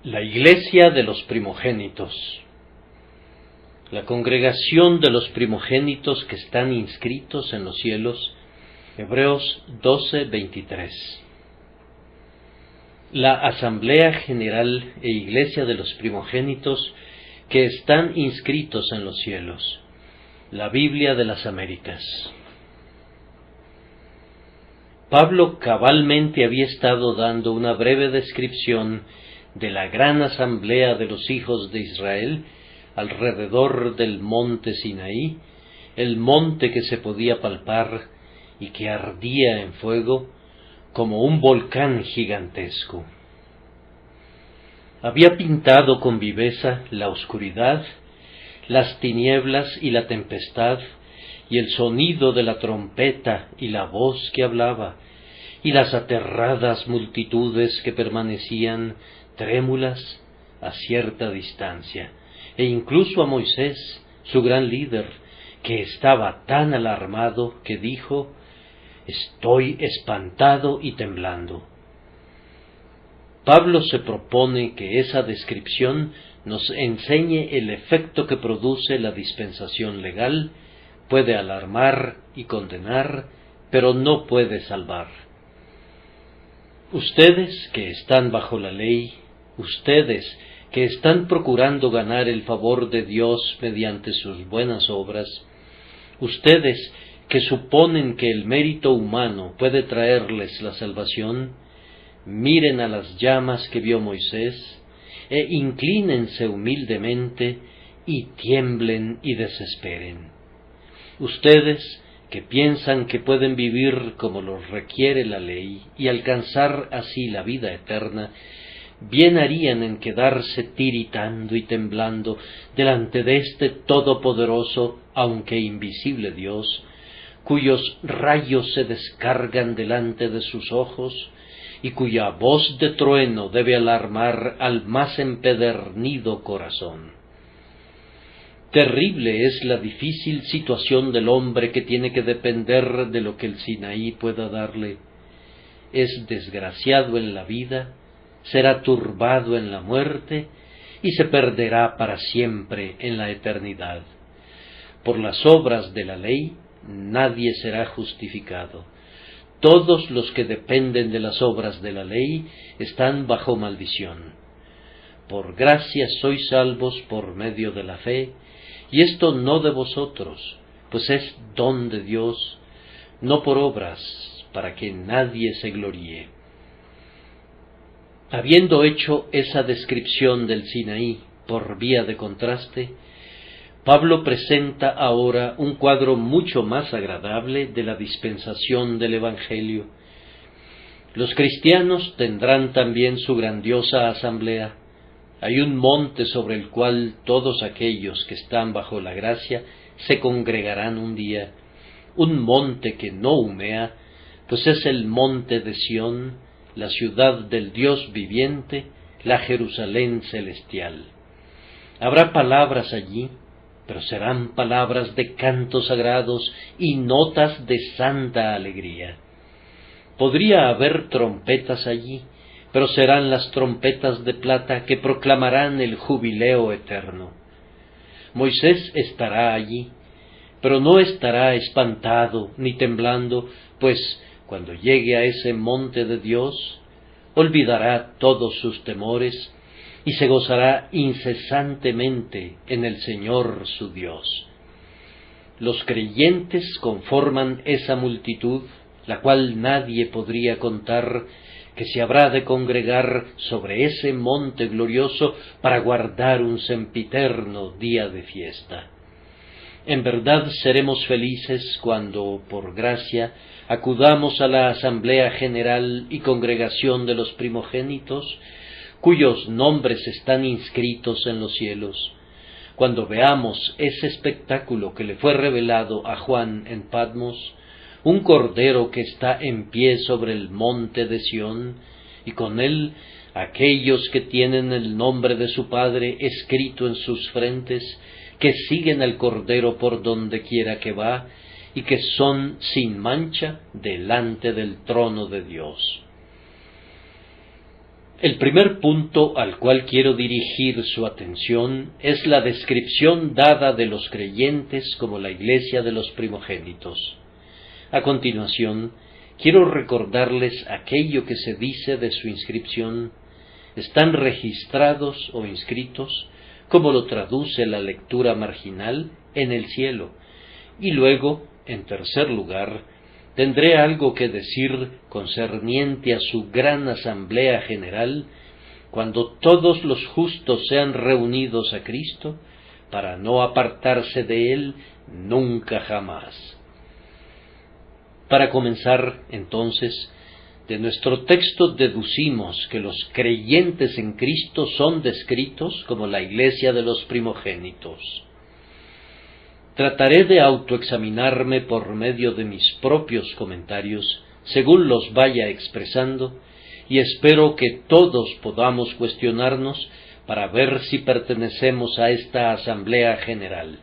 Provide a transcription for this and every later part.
La Iglesia de los primogénitos. La congregación de los primogénitos que están inscritos en los cielos. Hebreos 12:23. La Asamblea General e Iglesia de los primogénitos que están inscritos en los cielos. La Biblia de las Américas. Pablo cabalmente había estado dando una breve descripción de la gran asamblea de los hijos de Israel alrededor del monte Sinaí, el monte que se podía palpar y que ardía en fuego como un volcán gigantesco. Había pintado con viveza la oscuridad, las tinieblas y la tempestad, y el sonido de la trompeta y la voz que hablaba, y las aterradas multitudes que permanecían trémulas a cierta distancia, e incluso a Moisés, su gran líder, que estaba tan alarmado que dijo: «Estoy espantado y temblando». Pablo se propone que esa descripción nos enseñe el efecto que produce la dispensación legal. Puede alarmar y condenar, pero no puede salvar. Ustedes que están bajo la ley, ustedes que están procurando ganar el favor de Dios mediante sus buenas obras, ustedes que suponen que el mérito humano puede traerles la salvación, miren a las llamas que vio Moisés, e inclínense humildemente y tiemblen y desesperen. Ustedes que piensan que pueden vivir como los requiere la ley y alcanzar así la vida eterna, bien harían en quedarse tiritando y temblando delante de este todopoderoso, aunque invisible Dios, cuyos rayos se descargan delante de sus ojos y cuya voz de trueno debe alarmar al más empedernido corazón. Terrible es la difícil situación del hombre que tiene que depender de lo que el Sinaí pueda darle. Es desgraciado en la vida, será turbado en la muerte y se perderá para siempre en la eternidad. Por las obras de la ley nadie será justificado. Todos los que dependen de las obras de la ley están bajo maldición. Por gracia sois salvos por medio de la fe, y esto no de vosotros, pues es don de Dios, no por obras, para que nadie se gloríe. Habiendo hecho esa descripción del Sinaí por vía de contraste, Pablo presenta ahora un cuadro mucho más agradable de la dispensación del Evangelio. Los cristianos tendrán también su grandiosa asamblea. Hay un monte sobre el cual todos aquellos que están bajo la gracia se congregarán un día, un monte que no humea, pues es el monte de Sión, la ciudad del Dios viviente, la Jerusalén celestial. Habrá palabras allí, pero serán palabras de cantos sagrados y notas de santa alegría. Podría haber trompetas allí, pero serán las trompetas de plata que proclamarán el jubileo eterno. Moisés estará allí, pero no estará espantado ni temblando, pues cuando llegue a ese monte de Dios, olvidará todos sus temores y se gozará incesantemente en el Señor su Dios. Los creyentes conforman esa multitud, la cual nadie podría contar, que se habrá de congregar sobre ese monte glorioso para guardar un sempiterno día de fiesta. En verdad seremos felices cuando, por gracia, acudamos a la Asamblea General y Congregación de los Primogénitos, cuyos nombres están inscritos en los cielos, cuando veamos ese espectáculo que le fue revelado a Juan en Patmos, un cordero que está en pie sobre el monte de Sión, y con él aquellos que tienen el nombre de su Padre escrito en sus frentes, que siguen al cordero por donde quiera que va, y que son sin mancha delante del trono de Dios. El primer punto al cual quiero dirigir su atención es la descripción dada de los creyentes como la iglesia de los primogénitos. A continuación, quiero recordarles aquello que se dice de su inscripción: están registrados o inscritos, como lo traduce la lectura marginal, en el cielo. Y luego, en tercer lugar, tendré algo que decir concerniente a su gran asamblea general, cuando todos los justos sean reunidos a Cristo, para no apartarse de Él nunca jamás. Para comenzar, entonces, de nuestro texto deducimos que los creyentes en Cristo son descritos como la iglesia de los primogénitos. Trataré de autoexaminarme por medio de mis propios comentarios, según los vaya expresando, y espero que todos podamos cuestionarnos para ver si pertenecemos a esta asamblea general.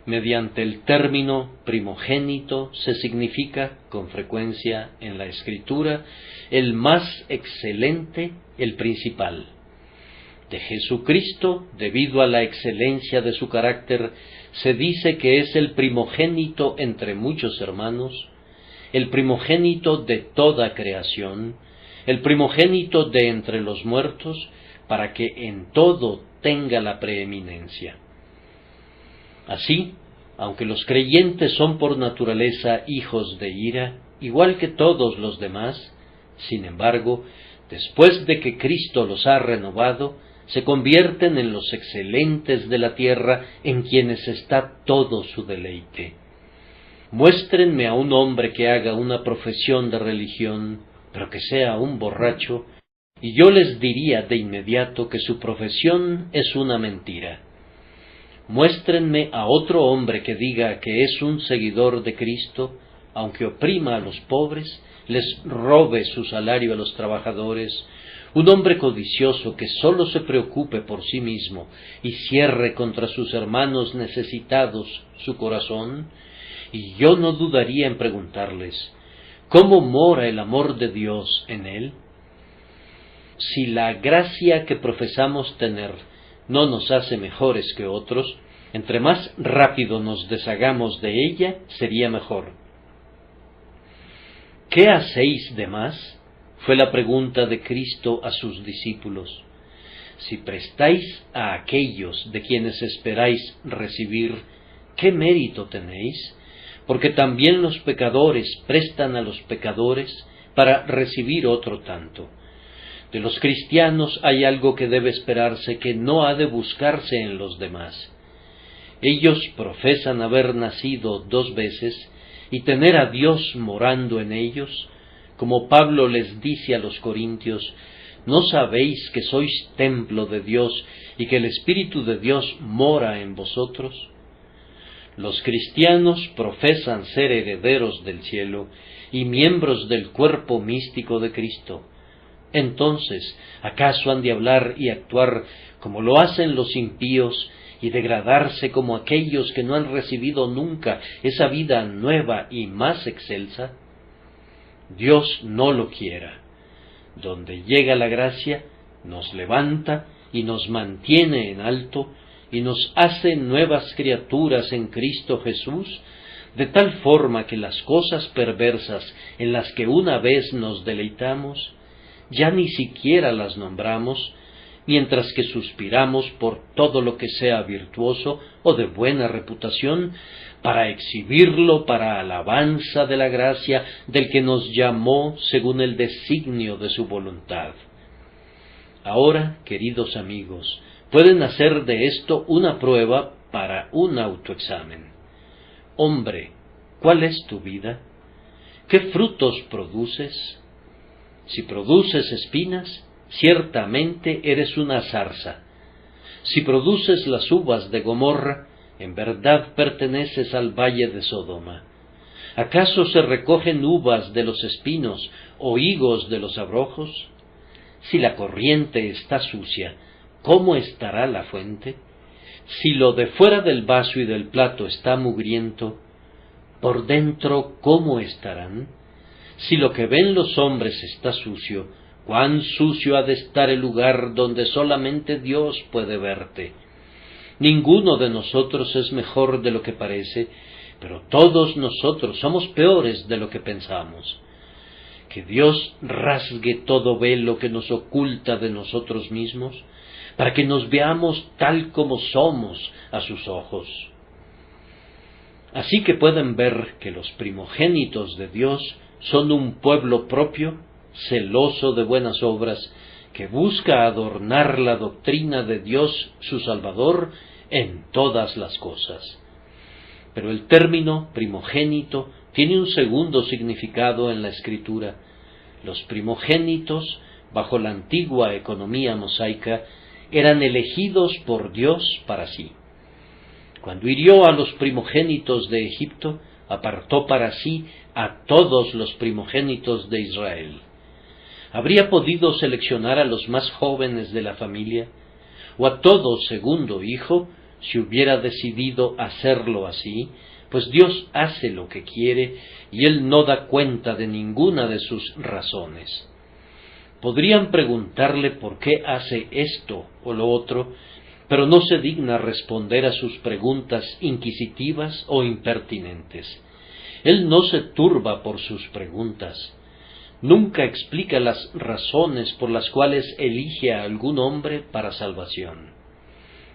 Mediante el término primogénito se significa, con frecuencia en la Escritura, el más excelente, el principal. De Jesucristo, debido a la excelencia de su carácter, se dice que es el primogénito entre muchos hermanos, el primogénito de toda creación, el primogénito de entre los muertos, para que en todo tenga la preeminencia. Así, aunque los creyentes son por naturaleza hijos de ira, igual que todos los demás, sin embargo, después de que Cristo los ha renovado, se convierten en los excelentes de la tierra, en quienes está todo su deleite. Muéstrenme a un hombre que haga una profesión de religión, pero que sea un borracho, y yo les diría de inmediato que su profesión es una mentira. Muéstrenme a otro hombre que diga que es un seguidor de Cristo, aunque oprima a los pobres, les robe su salario a los trabajadores, un hombre codicioso que sólo se preocupe por sí mismo y cierre contra sus hermanos necesitados su corazón, y yo no dudaría en preguntarles: ¿cómo mora el amor de Dios en él? Si la gracia que profesamos tener no nos hace mejores que otros, entre más rápido nos deshagamos de ella, sería mejor. ¿Qué hacéis de más?, fue la pregunta de Cristo a sus discípulos. Si prestáis a aquellos de quienes esperáis recibir, ¿qué mérito tenéis? Porque también los pecadores prestan a los pecadores para recibir otro tanto. De los cristianos hay algo que debe esperarse que no ha de buscarse en los demás. Ellos profesan haber nacido 2 veces y tener a Dios morando en ellos, como Pablo les dice a los corintios: ¿no sabéis que sois templo de Dios y que el Espíritu de Dios mora en vosotros? Los cristianos profesan ser herederos del cielo y miembros del cuerpo místico de Cristo. Entonces, ¿acaso han de hablar y actuar como lo hacen los impíos y degradarse como aquellos que no han recibido nunca esa vida nueva y más excelsa? Dios no lo quiera. Donde llega la gracia, nos levanta y nos mantiene en alto y nos hace nuevas criaturas en Cristo Jesús, de tal forma que las cosas perversas en las que una vez nos deleitamos, ya ni siquiera las nombramos, mientras que suspiramos por todo lo que sea virtuoso o de buena reputación, para exhibirlo para alabanza de la gracia del que nos llamó según el designio de su voluntad. Ahora, queridos amigos, pueden hacer de esto una prueba para un autoexamen. Hombre, ¿cuál es tu vida? ¿Qué frutos produces? Si produces espinas, ciertamente eres una zarza. Si produces las uvas de Gomorra, en verdad perteneces al valle de Sodoma. ¿Acaso se recogen uvas de los espinos o higos de los abrojos? Si la corriente está sucia, ¿cómo estará la fuente? Si lo de fuera del vaso y del plato está mugriento, por dentro, ¿cómo estarán? Si lo que ven los hombres está sucio, cuán sucio ha de estar el lugar donde solamente Dios puede verte. Ninguno de nosotros es mejor de lo que parece, pero todos nosotros somos peores de lo que pensamos. Que Dios rasgue todo velo que nos oculta de nosotros mismos, para que nos veamos tal como somos a sus ojos. Así que pueden ver que los primogénitos de Dios son un pueblo propio, celoso de buenas obras, que busca adornar la doctrina de Dios su Salvador en todas las cosas. Pero el término primogénito tiene un segundo significado en la Escritura. Los primogénitos, bajo la antigua economía mosaica, eran elegidos por Dios para sí. Cuando hirió a los primogénitos de Egipto, apartó para sí a todos los primogénitos de Israel. ¿Habría podido seleccionar a los más jóvenes de la familia, o a todo segundo hijo, si hubiera decidido hacerlo así? Pues Dios hace lo que quiere y Él no da cuenta de ninguna de sus razones. Podrían preguntarle por qué hace esto o lo otro, pero no se digna responder a sus preguntas inquisitivas o impertinentes. Él no se turba por sus preguntas. Nunca explica las razones por las cuales elige a algún hombre para salvación.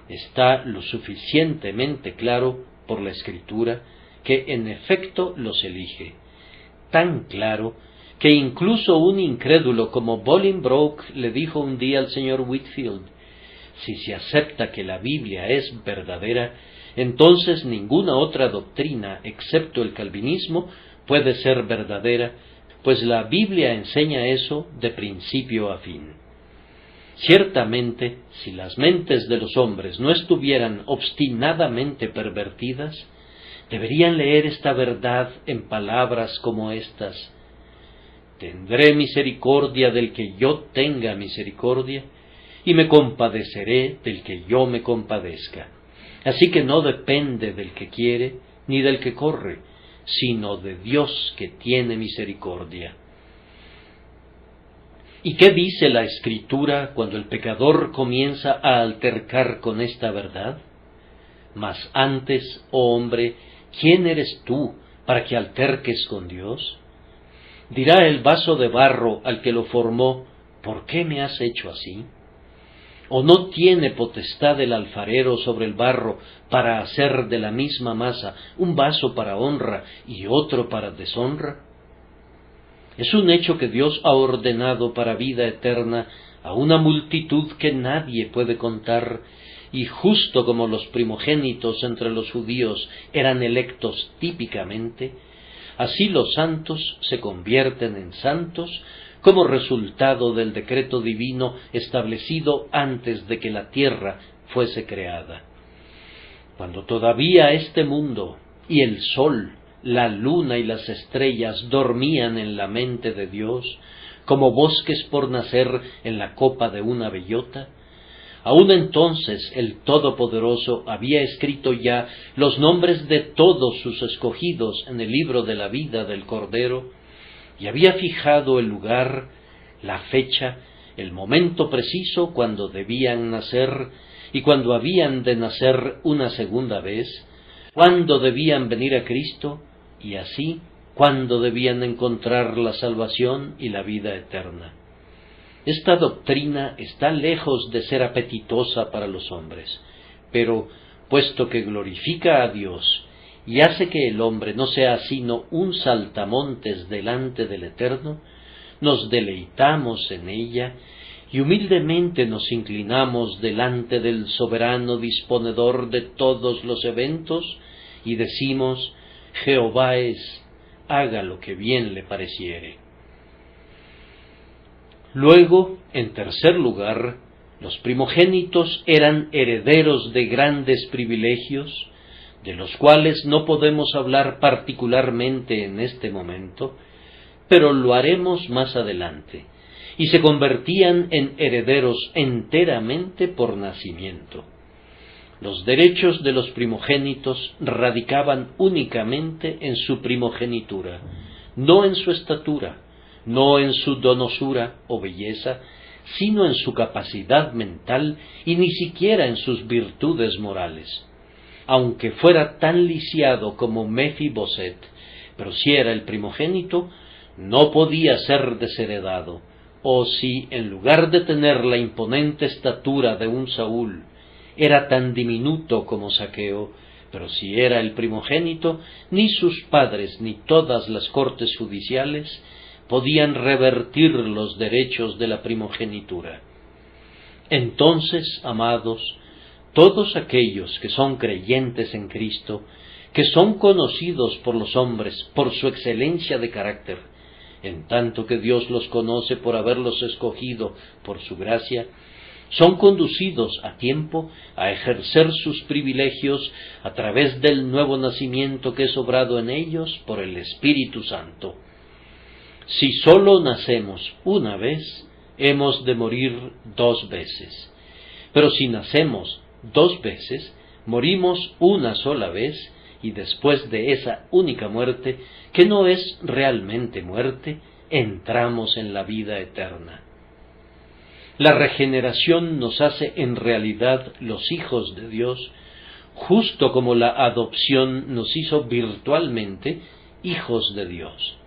Está lo suficientemente claro por la Escritura que en efecto los elige. Tan claro que incluso un incrédulo como Bolingbroke le dijo un día al señor Whitefield: si se acepta que la Biblia es verdadera, entonces ninguna otra doctrina, excepto el calvinismo, puede ser verdadera, pues la Biblia enseña eso de principio a fin. Ciertamente, si las mentes de los hombres no estuvieran obstinadamente pervertidas, deberían leer esta verdad en palabras como estas: tendré misericordia del que yo tenga misericordia, y me compadeceré del que yo me compadezca. Así que no depende del que quiere ni del que corre, sino de Dios que tiene misericordia. ¿Y qué dice la Escritura cuando el pecador comienza a altercar con esta verdad? Mas antes, oh hombre, ¿quién eres tú para que alterques con Dios? Dirá el vaso de barro al que lo formó: ¿por qué me has hecho así? ¿O no tiene potestad el alfarero sobre el barro para hacer de la misma masa un vaso para honra y otro para deshonra? Es un hecho que Dios ha ordenado para vida eterna a una multitud que nadie puede contar, y justo como los primogénitos entre los judíos eran electos típicamente, así los santos se convierten en santos como resultado del decreto divino establecido antes de que la tierra fuese creada. Cuando todavía este mundo y el sol, la luna y las estrellas dormían en la mente de Dios, como bosques por nacer en la copa de una bellota, aún entonces el Todopoderoso había escrito ya los nombres de todos sus escogidos en el libro de la vida del Cordero, y había fijado el lugar, la fecha, el momento preciso cuando debían nacer y cuando habían de nacer una segunda vez, cuándo debían venir a Cristo, y así cuándo debían encontrar la salvación y la vida eterna. Esta doctrina está lejos de ser apetitosa para los hombres, pero puesto que glorifica a Dios y hace que el hombre no sea sino un saltamontes delante del Eterno, nos deleitamos en ella y humildemente nos inclinamos delante del soberano disponedor de todos los eventos y decimos: Jehová es, haga lo que bien le pareciere. Luego, en tercer lugar, los primogénitos eran herederos de grandes privilegios, de los cuales no podemos hablar particularmente en este momento, pero lo haremos más adelante, y se convertían en herederos enteramente por nacimiento. Los derechos de los primogénitos radicaban únicamente en su primogenitura, no en su estatura, no en su donosura o belleza, sino en su capacidad mental y ni siquiera en sus virtudes morales. Aunque fuera tan lisiado como Mefiboset, pero si era el primogénito, no podía ser desheredado, o si, en lugar de tener la imponente estatura de un Saúl, era tan diminuto como Zaqueo, pero si era el primogénito, ni sus padres ni todas las cortes judiciales podían revertir los derechos de la primogenitura. Entonces, amados, todos aquellos que son creyentes en Cristo, que son conocidos por los hombres por su excelencia de carácter, en tanto que Dios los conoce por haberlos escogido por su gracia, son conducidos a tiempo a ejercer sus privilegios a través del nuevo nacimiento que es obrado en ellos por el Espíritu Santo. Si sólo nacemos una vez, hemos de morir 2 veces. Pero si nacemos 2 veces, morimos una sola vez, y después de esa única muerte, que no es realmente muerte, entramos en la vida eterna. La regeneración nos hace en realidad los hijos de Dios, justo como la adopción nos hizo virtualmente hijos de Dios.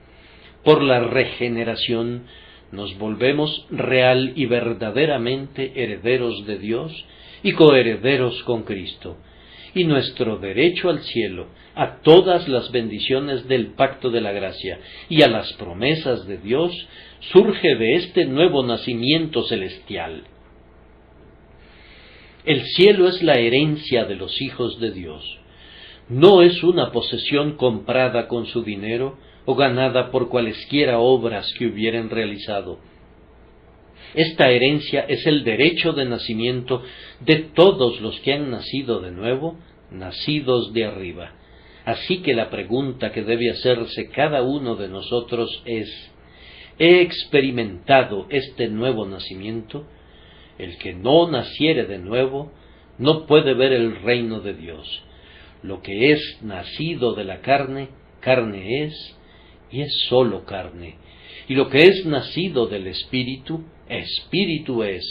Por la regeneración nos volvemos real y verdaderamente herederos de Dios y coherederos con Cristo, y nuestro derecho al cielo, a todas las bendiciones del pacto de la gracia y a las promesas de Dios, surge de este nuevo nacimiento celestial. El cielo es la herencia de los hijos de Dios. No es una posesión comprada con su dinero o ganada por cualesquiera obras que hubieran realizado. Esta herencia es el derecho de nacimiento de todos los que han nacido de nuevo, nacidos de arriba. Así que la pregunta que debe hacerse cada uno de nosotros es: ¿he experimentado este nuevo nacimiento? El que no naciere de nuevo no puede ver el reino de Dios. Lo que es nacido de la carne, carne es, y es sólo carne. Y lo que es nacido del Espíritu, Espíritu es.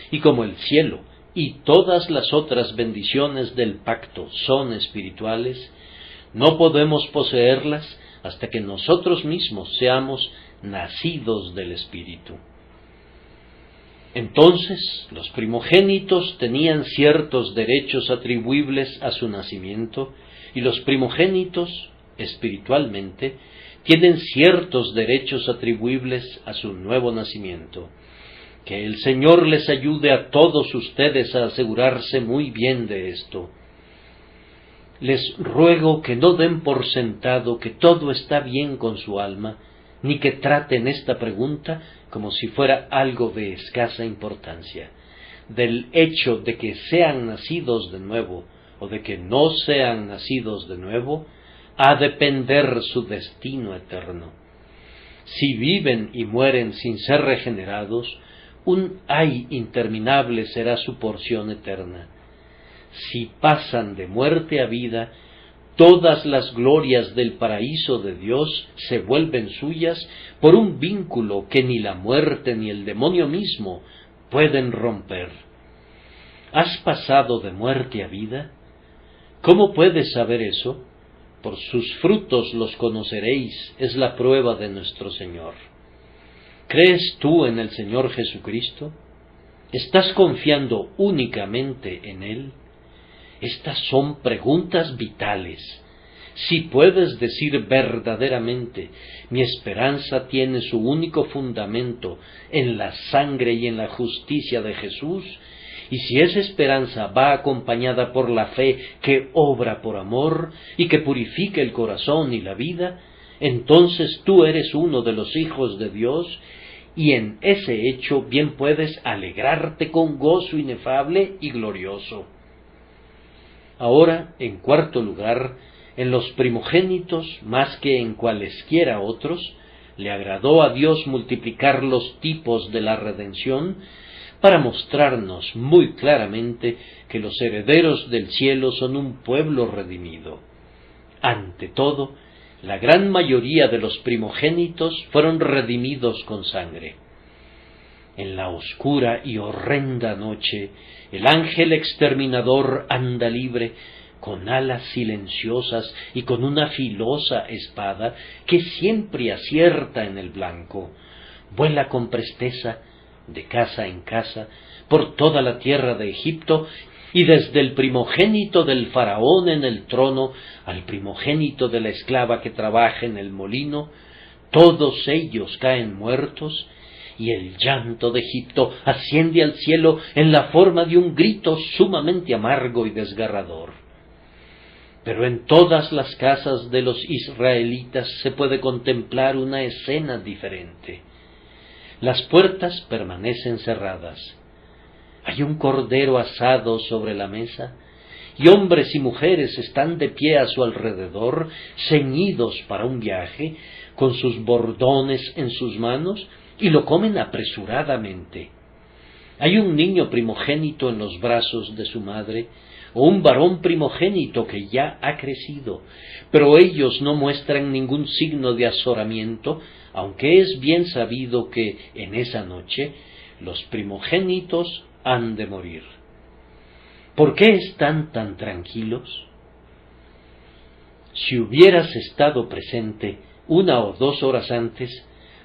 Y como el cielo y todas las otras bendiciones del pacto son espirituales, no podemos poseerlas hasta que nosotros mismos seamos nacidos del Espíritu. Entonces, los primogénitos tenían ciertos derechos atribuibles a su nacimiento, y los primogénitos, espiritualmente, tienen ciertos derechos atribuibles a su nuevo nacimiento. Que el Señor les ayude a todos ustedes a asegurarse muy bien de esto. Les ruego que no den por sentado que todo está bien con su alma, ni que traten esta pregunta como si fuera algo de escasa importancia. Del hecho de que sean nacidos de nuevo o de que no sean nacidos de nuevo, ha de depender su destino eterno. Si viven y mueren sin ser regenerados, un ay interminable será su porción eterna. Si pasan de muerte a vida, todas las glorias del paraíso de Dios se vuelven suyas por un vínculo que ni la muerte ni el demonio mismo pueden romper. ¿Has pasado de muerte a vida? ¿Cómo puedes saber eso? Por sus frutos los conoceréis, es la prueba de nuestro Señor. ¿Crees tú en el Señor Jesucristo? ¿Estás confiando únicamente en Él? Estas son preguntas vitales. Si puedes decir verdaderamente, mi esperanza tiene su único fundamento en la sangre y en la justicia de Jesús, y si esa esperanza va acompañada por la fe que obra por amor y que purifica el corazón y la vida, entonces tú eres uno de los hijos de Dios, y en ese hecho bien puedes alegrarte con gozo inefable y glorioso. Ahora, en cuarto lugar, en los primogénitos, más que en cualesquiera otros, le agradó a Dios multiplicar los tipos de la redención para mostrarnos muy claramente que los herederos del cielo son un pueblo redimido. Ante todo, la gran mayoría de los primogénitos fueron redimidos con sangre. En la oscura y horrenda noche, el ángel exterminador anda libre, con alas silenciosas y con una filosa espada que siempre acierta en el blanco. Vuela con presteza, de casa en casa, por toda la tierra de Egipto, y desde el primogénito del faraón en el trono al primogénito de la esclava que trabaja en el molino, todos ellos caen muertos, y el llanto de Egipto asciende al cielo en la forma de un grito sumamente amargo y desgarrador. Pero en todas las casas de los israelitas se puede contemplar una escena diferente. Las puertas permanecen cerradas. Hay un cordero asado sobre la mesa, y hombres y mujeres están de pie a su alrededor, ceñidos para un viaje, con sus bordones en sus manos, y lo comen apresuradamente. Hay un niño primogénito en los brazos de su madre, o un varón primogénito que ya ha crecido, pero ellos no muestran ningún signo de azoramiento, aunque es bien sabido que en esa noche los primogénitos han de morir. ¿Por qué están tan tranquilos? Si hubieras estado presente 1 o 2 horas antes,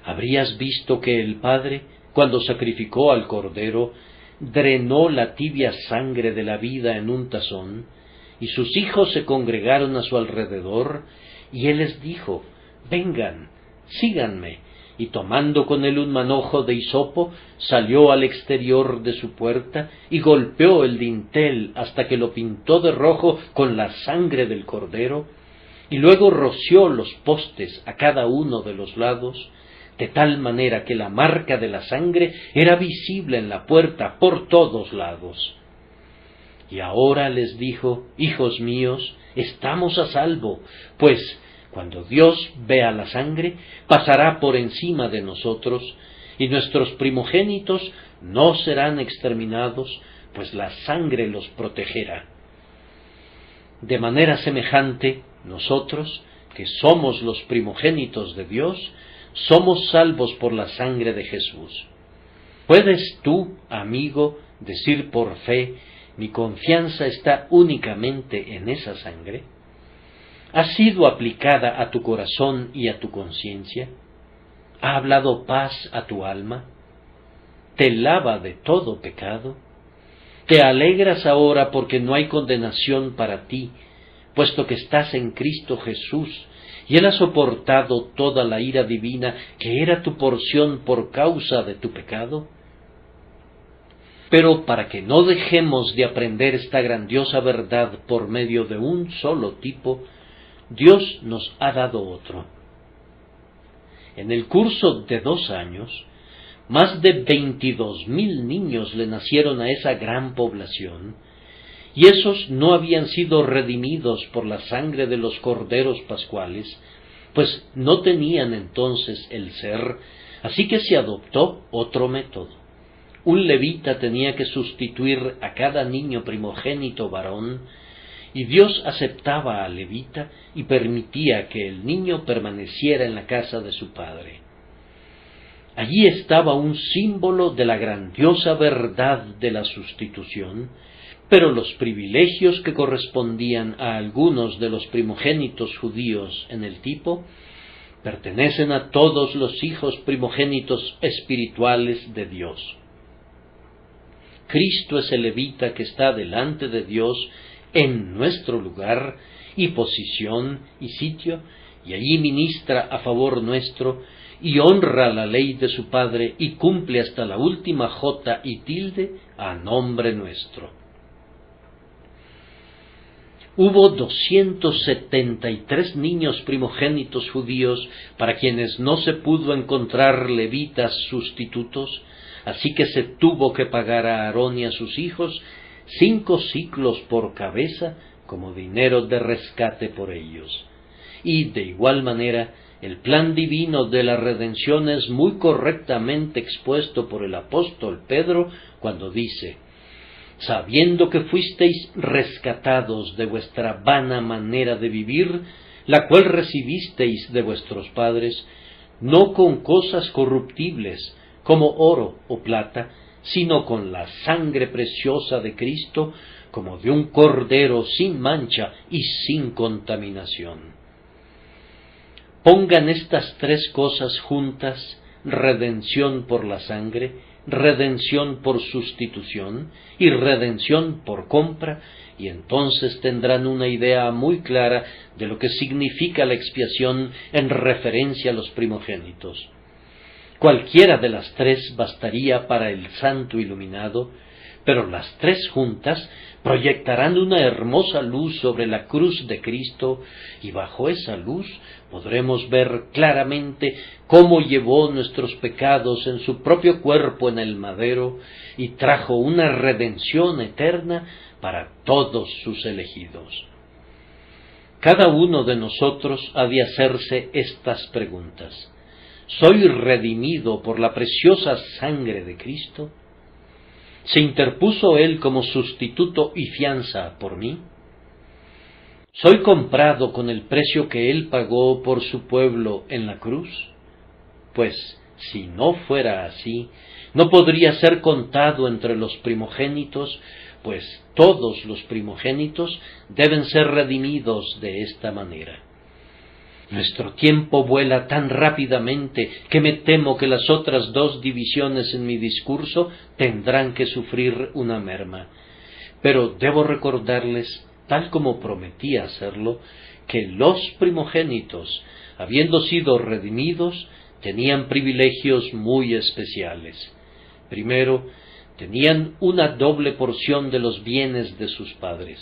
habrías visto que el padre, cuando sacrificó al cordero, drenó la tibia sangre de la vida en un tazón, y sus hijos se congregaron a su alrededor, y él les dijo: «Vengan, síganme», y tomando con él un manojo de hisopo, salió al exterior de su puerta y golpeó el dintel hasta que lo pintó de rojo con la sangre del cordero, y luego roció los postes a cada uno de los lados, de tal manera que la marca de la sangre era visible en la puerta por todos lados. Y ahora les dijo: «Hijos míos, estamos a salvo, pues cuando Dios vea la sangre, pasará por encima de nosotros, y nuestros primogénitos no serán exterminados, pues la sangre los protegerá». De manera semejante, nosotros, que somos los primogénitos de Dios, somos salvos por la sangre de Jesús. ¿Puedes tú, amigo, decir por fe: «Mi confianza está únicamente en esa sangre»? ¿Ha sido aplicada a tu corazón y a tu conciencia? ¿Ha hablado paz a tu alma? ¿Te lava de todo pecado? ¿Te alegras ahora porque no hay condenación para ti, puesto que estás en Cristo Jesús, y Él ha soportado toda la ira divina que era tu porción por causa de tu pecado? Pero para que no dejemos de aprender esta grandiosa verdad por medio de un solo tipo, Dios nos ha dado otro. En el curso de 2 años, más de 22,000 niños le nacieron a esa gran población, y esos no habían sido redimidos por la sangre de los corderos pascuales, pues no tenían entonces el ser, así que se adoptó otro método. Un levita tenía que sustituir a cada niño primogénito varón, y Dios aceptaba al levita y permitía que el niño permaneciera en la casa de su padre. Allí estaba un símbolo de la grandiosa verdad de la sustitución, pero los privilegios que correspondían a algunos de los primogénitos judíos en el tipo pertenecen a todos los hijos primogénitos espirituales de Dios. Cristo es el levita que está delante de Dios en nuestro lugar y posición y sitio, y allí ministra a favor nuestro y honra la ley de su Padre y cumple hasta la última jota y tilde a nombre nuestro. Hubo 273 niños primogénitos judíos para quienes no se pudo encontrar levitas sustitutos, así que se tuvo que pagar a Aarón y a sus hijos 5 siclos por cabeza como dinero de rescate por ellos. Y de igual manera, el plan divino de la redención es muy correctamente expuesto por el apóstol Pedro cuando dice: «Sabiendo que fuisteis rescatados de vuestra vana manera de vivir, la cual recibisteis de vuestros padres, no con cosas corruptibles, como oro o plata, sino con la sangre preciosa de Cristo, como de un cordero sin mancha y sin contaminación. Pongan estas tres cosas juntas: redención por la sangre, redención por sustitución y redención por compra, y entonces tendrán una idea muy clara de lo que significa la expiación en referencia a los primogénitos. Cualquiera de las tres bastaría para el santo iluminado, pero las tres juntas proyectarán una hermosa luz sobre la cruz de Cristo, y bajo esa luz podremos ver claramente cómo llevó nuestros pecados en su propio cuerpo en el madero y trajo una redención eterna para todos sus elegidos. Cada uno de nosotros ha de hacerse estas preguntas: ¿soy redimido por la preciosa sangre de Cristo? ¿Se interpuso Él como sustituto y fianza por mí? ¿Soy comprado con el precio que Él pagó por su pueblo en la cruz? Pues, si no fuera así, no podría ser contado entre los primogénitos, pues todos los primogénitos deben ser redimidos de esta manera. Nuestro tiempo vuela tan rápidamente que me temo que las otras dos divisiones en mi discurso tendrán que sufrir una merma. Pero debo recordarles, tal como prometí hacerlo, que los primogénitos, habiendo sido redimidos, tenían privilegios muy especiales. Primero, tenían una doble porción de los bienes de sus padres.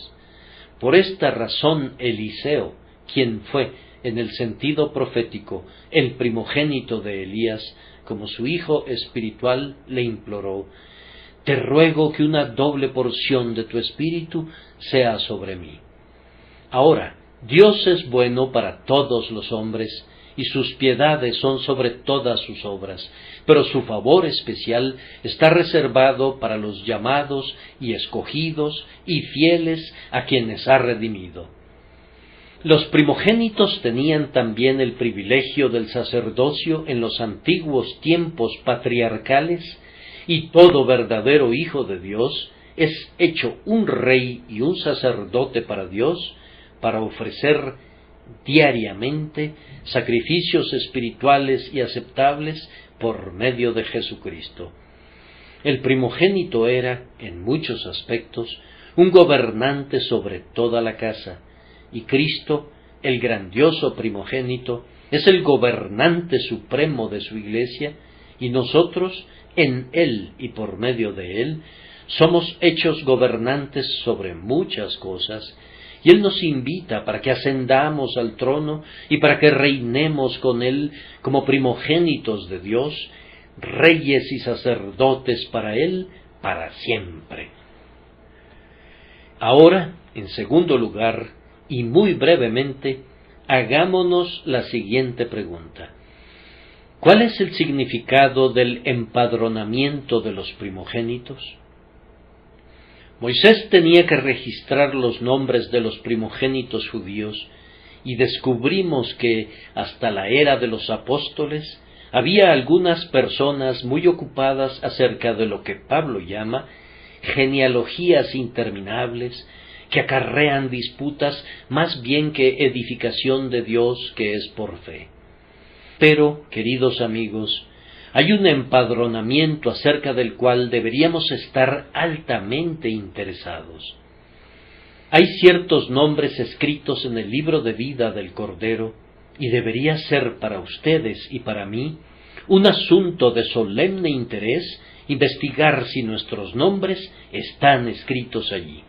Por esta razón Eliseo, quien fue, en el sentido profético, el primogénito de Elías, como su hijo espiritual, le imploró: «Te ruego que una doble porción de tu espíritu sea sobre mí». Ahora, Dios es bueno para todos los hombres, y sus piedades son sobre todas sus obras, pero su favor especial está reservado para los llamados y escogidos y fieles a quienes ha redimido. Los primogénitos tenían también el privilegio del sacerdocio en los antiguos tiempos patriarcales, y todo verdadero hijo de Dios es hecho un rey y un sacerdote para Dios, para ofrecer diariamente sacrificios espirituales y aceptables por medio de Jesucristo. El primogénito era, en muchos aspectos, un gobernante sobre toda la casa, y Cristo, el grandioso primogénito, es el gobernante supremo de su Iglesia, y nosotros, en Él y por medio de Él, somos hechos gobernantes sobre muchas cosas, y Él nos invita para que ascendamos al trono y para que reinemos con Él como primogénitos de Dios, reyes y sacerdotes para Él para siempre. Ahora, en segundo lugar, y muy brevemente, hagámonos la siguiente pregunta: ¿cuál es el significado del empadronamiento de los primogénitos? Moisés tenía que registrar los nombres de los primogénitos judíos, y descubrimos que, hasta la era de los apóstoles, había algunas personas muy ocupadas acerca de lo que Pablo llama genealogías interminables, que acarrean disputas más bien que edificación de Dios que es por fe. Pero, queridos amigos, hay un empadronamiento acerca del cual deberíamos estar altamente interesados. Hay ciertos nombres escritos en el libro de vida del Cordero, y debería ser para ustedes y para mí un asunto de solemne interés investigar si nuestros nombres están escritos allí.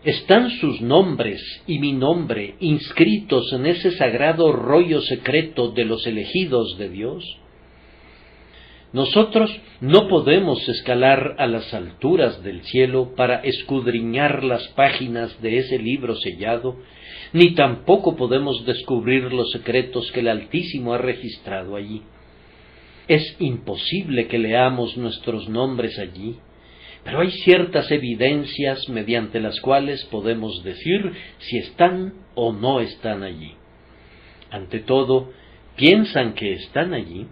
¿Están sus nombres y mi nombre inscritos en ese sagrado rollo secreto de los elegidos de Dios? Nosotros no podemos escalar a las alturas del cielo para escudriñar las páginas de ese libro sellado, ni tampoco podemos descubrir los secretos que el Altísimo ha registrado allí. Es imposible que leamos nuestros nombres allí, pero hay ciertas evidencias mediante las cuales podemos decir si están o no están allí. Ante todo, ¿piensan que están allí?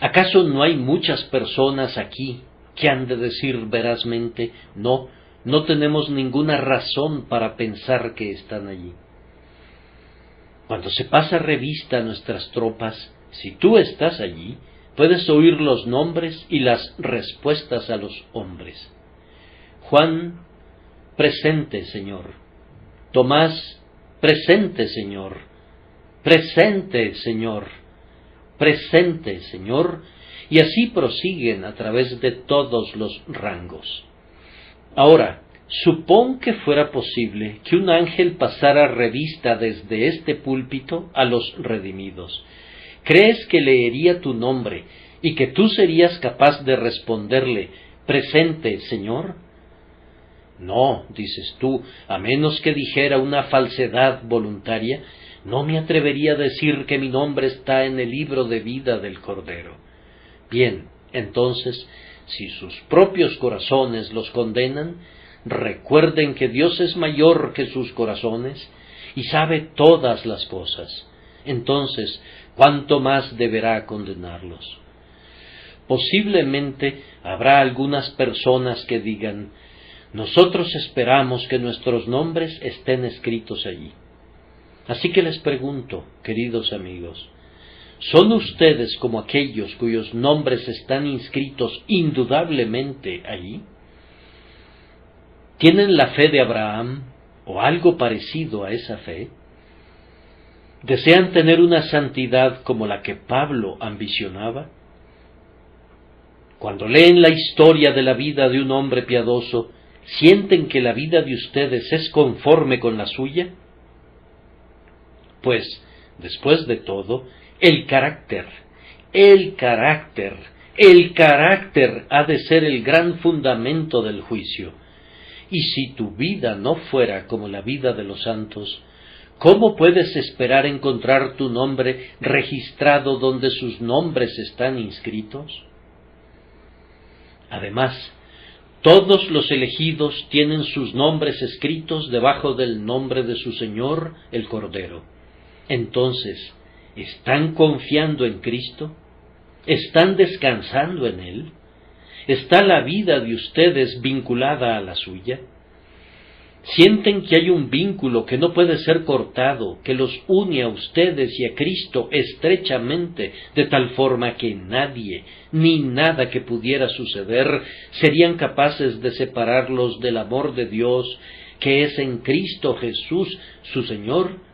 ¿Acaso no hay muchas personas aquí que han de decir verazmente, no tenemos ninguna razón para pensar que están allí? Cuando se pasa revista a nuestras tropas, si tú estás allí, puedes oír los nombres y las respuestas a los hombres. Juan, presente, Señor. Tomás, presente, Señor. Presente, Señor. Presente, Señor. Y así prosiguen a través de todos los rangos. Ahora, supón que fuera posible que un ángel pasara revista desde este púlpito a los redimidos. ¿Crees que leería tu nombre y que tú serías capaz de responderle, presente, Señor? No, dices tú, a menos que dijera una falsedad voluntaria, no me atrevería a decir que mi nombre está en el libro de vida del Cordero. Bien, entonces, si sus propios corazones los condenan, recuerden que Dios es mayor que sus corazones y sabe todas las cosas. Entonces, ¿cuánto más deberá condenarlos? Posiblemente habrá algunas personas que digan, nosotros esperamos que nuestros nombres estén escritos allí. Así que les pregunto, queridos amigos, ¿son ustedes como aquellos cuyos nombres están inscritos indudablemente allí? ¿Tienen la fe de Abraham o algo parecido a esa fe? ¿Desean tener una santidad como la que Pablo ambicionaba? Cuando leen la historia de la vida de un hombre piadoso, ¿sienten que la vida de ustedes es conforme con la suya? Pues, después de todo, el carácter ha de ser el gran fundamento del juicio. Y si tu vida no fuera como la vida de los santos, ¿cómo puedes esperar encontrar tu nombre registrado donde sus nombres están inscritos? Además, todos los elegidos tienen sus nombres escritos debajo del nombre de su Señor, el Cordero. Entonces, ¿están confiando en Cristo? ¿Están descansando en Él? ¿Está la vida de ustedes vinculada a la suya? ¿Sienten que hay un vínculo que no puede ser cortado, que los une a ustedes y a Cristo estrechamente, de tal forma que nadie, ni nada que pudiera suceder, serían capaces de separarlos del amor de Dios, que es en Cristo Jesús, su Señor?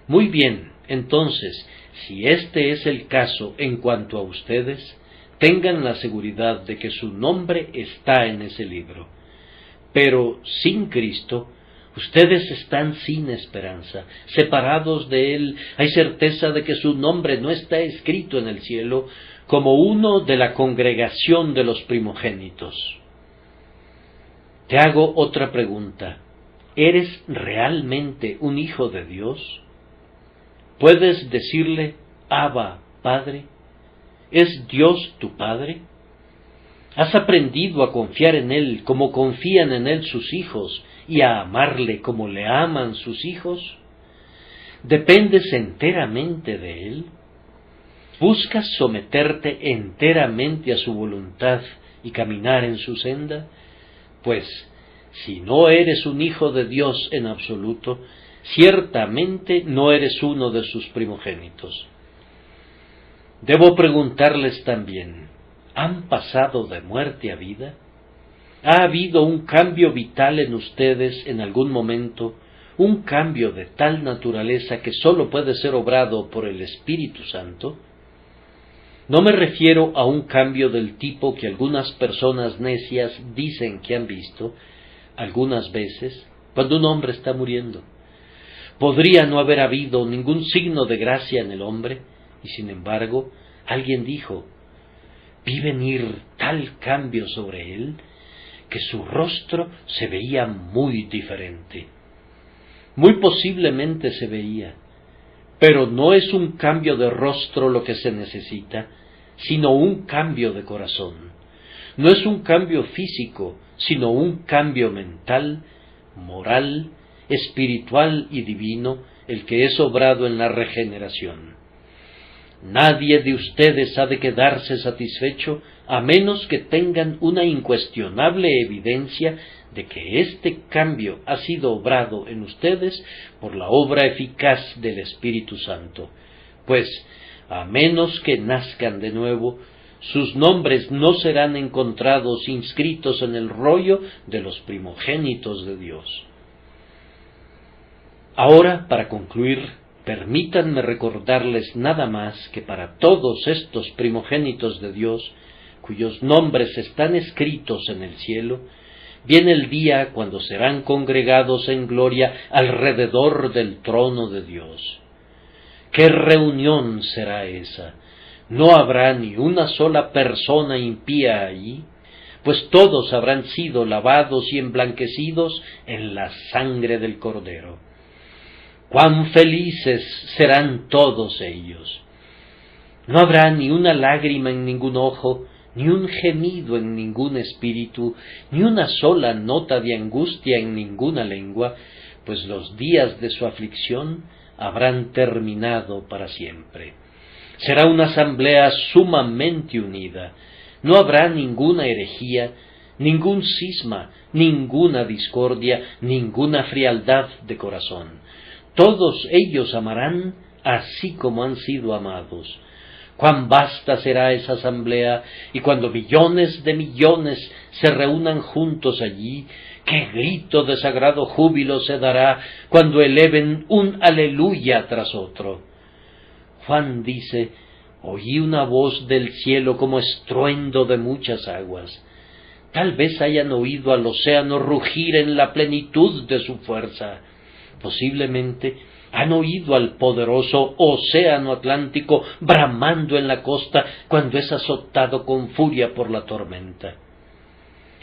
Muy bien, entonces, si este es el caso en cuanto a ustedes, tengan la seguridad de que su nombre está en ese libro. Pero sin Cristo, ustedes están sin esperanza, separados de Él. Hay certeza de que su nombre no está escrito en el cielo como uno de la congregación de los primogénitos. Te hago otra pregunta. ¿Eres realmente un hijo de Dios? ¿Puedes decirle, Abba, Padre? ¿Es Dios tu Padre? ¿Has aprendido a confiar en Él como confían en Él sus hijos y a amarle como le aman sus hijos? ¿Dependes enteramente de Él? ¿Buscas someterte enteramente a su voluntad y caminar en su senda? Pues, si no eres un hijo de Dios en absoluto, ciertamente no eres uno de sus primogénitos. Debo preguntarles también, ¿han pasado de muerte a vida? ¿Ha habido un cambio vital en ustedes en algún momento, un cambio de tal naturaleza que sólo puede ser obrado por el Espíritu Santo? No me refiero a un cambio del tipo que algunas personas necias dicen que han visto, algunas veces, cuando un hombre está muriendo. Podría no haber habido ningún signo de gracia en el hombre, y sin embargo, alguien dijo, vi venir tal cambio sobre él, que su rostro se veía muy diferente. Muy posiblemente se veía, pero no es un cambio de rostro lo que se necesita, sino un cambio de corazón. no es un cambio físico, sino un cambio mental, moral, espiritual y divino, el que es obrado en la regeneración. Nadie de ustedes ha de quedarse satisfecho a menos que tengan una incuestionable evidencia de que este cambio ha sido obrado en ustedes por la obra eficaz del Espíritu Santo, pues, a menos que nazcan de nuevo, sus nombres no serán encontrados inscritos en el rollo de los primogénitos de Dios. Ahora, para concluir, permítanme recordarles nada más que para todos estos primogénitos de Dios, cuyos nombres están escritos en el cielo, viene el día cuando serán congregados en gloria alrededor del trono de Dios. ¿Qué reunión será esa? No habrá ni una sola persona impía allí, pues todos habrán sido lavados y emblanquecidos en la sangre del Cordero. ¡Cuán felices serán todos ellos! No habrá ni una lágrima en ningún ojo, ni un gemido en ningún espíritu, ni una sola nota de angustia en ninguna lengua, pues los días de su aflicción habrán terminado para siempre. Será una asamblea sumamente unida. No habrá ninguna herejía, ningún cisma, ninguna discordia, ninguna frialdad de corazón. Todos ellos amarán así como han sido amados. Cuán vasta será esa asamblea, y cuando millones de millones se reúnan juntos allí, qué grito de sagrado júbilo se dará cuando eleven un aleluya tras otro. Juan dice: oí una voz del cielo como estruendo de muchas aguas. Tal vez hayan oído al océano rugir en la plenitud de su fuerza. Posiblemente han oído al poderoso océano Atlántico bramando en la costa cuando es azotado con furia por la tormenta.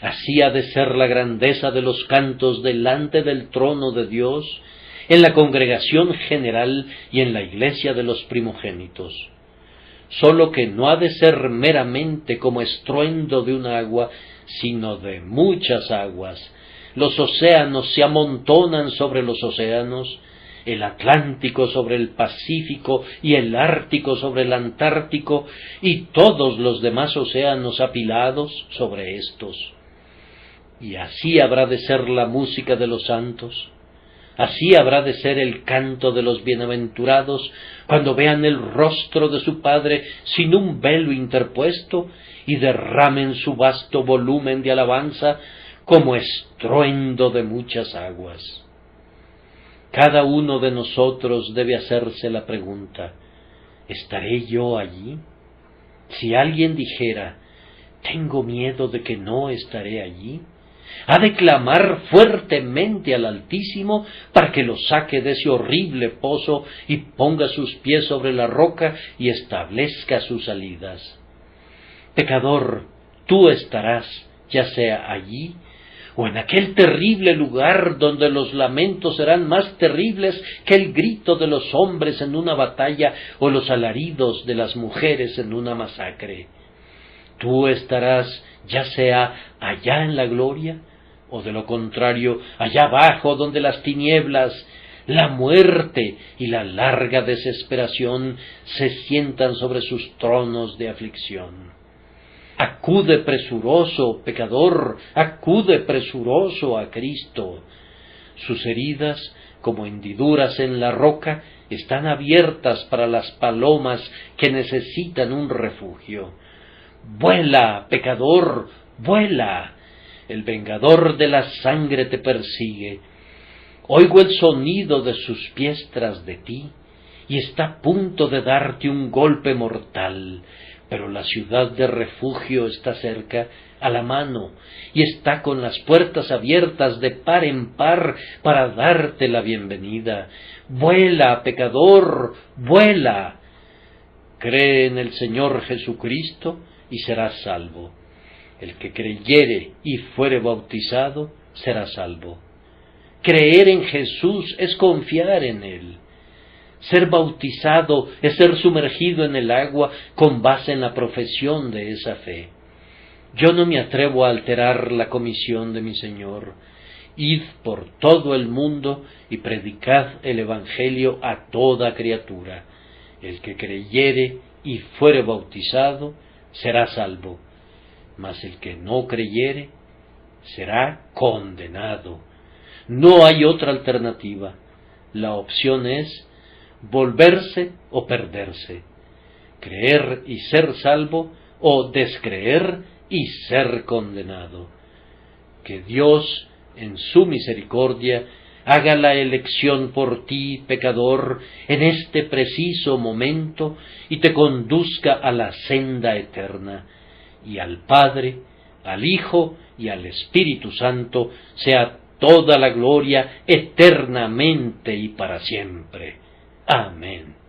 Así ha de ser la grandeza de los cantos delante del trono de Dios, en la congregación general y en la iglesia de los primogénitos. Sólo que no ha de ser meramente como estruendo de un agua, sino de muchas aguas. Los océanos se amontonan sobre los océanos, el Atlántico sobre el Pacífico y el Ártico sobre el Antártico, y todos los demás océanos apilados sobre éstos. Y así habrá de ser la música de los santos, así habrá de ser el canto de los bienaventurados, cuando vean el rostro de su Padre sin un velo interpuesto, y derramen su vasto volumen de alabanza como estruendo de muchas aguas. Cada uno de nosotros debe hacerse la pregunta: ¿estaré yo allí? Si alguien dijera: tengo miedo de que no estaré allí, ha de clamar fuertemente al Altísimo para que lo saque de ese horrible pozo y ponga sus pies sobre la roca y establezca sus salidas. Pecador, tú estarás, ya sea allí o en aquel terrible lugar donde los lamentos serán más terribles que el grito de los hombres en una batalla o los alaridos de las mujeres en una masacre. Tú estarás ya sea allá en la gloria, o de lo contrario, allá abajo donde las tinieblas, la muerte y la larga desesperación se sientan sobre sus tronos de aflicción. Acude presuroso, pecador, acude presuroso a Cristo. Sus heridas, como hendiduras en la roca, están abiertas para las palomas que necesitan un refugio. Vuela, pecador, vuela. El vengador de la sangre te persigue. Oigo el sonido de sus pies tras de ti, y está a punto de darte un golpe mortal. Pero la ciudad de refugio está cerca, a la mano, y está con las puertas abiertas de par en par para darte la bienvenida. Vuela, pecador, vuela. Cree en el Señor Jesucristo y serás salvo. El que creyere y fuere bautizado será salvo. Creer en Jesús es confiar en Él. Ser bautizado es ser sumergido en el agua con base en la profesión de esa fe. Yo no me atrevo a alterar la comisión de mi Señor. Id por todo el mundo y predicad el Evangelio a toda criatura. El que creyere y fuere bautizado será salvo, mas el que no creyere será condenado. No hay otra alternativa. La opción es volverse o perderse, creer y ser salvo o descreer y ser condenado. Que Dios, en su misericordia, haga la elección por ti, pecador, en este preciso momento, y te conduzca a la senda eterna, y al Padre, al Hijo y al Espíritu Santo sea toda la gloria eternamente y para siempre. Amén.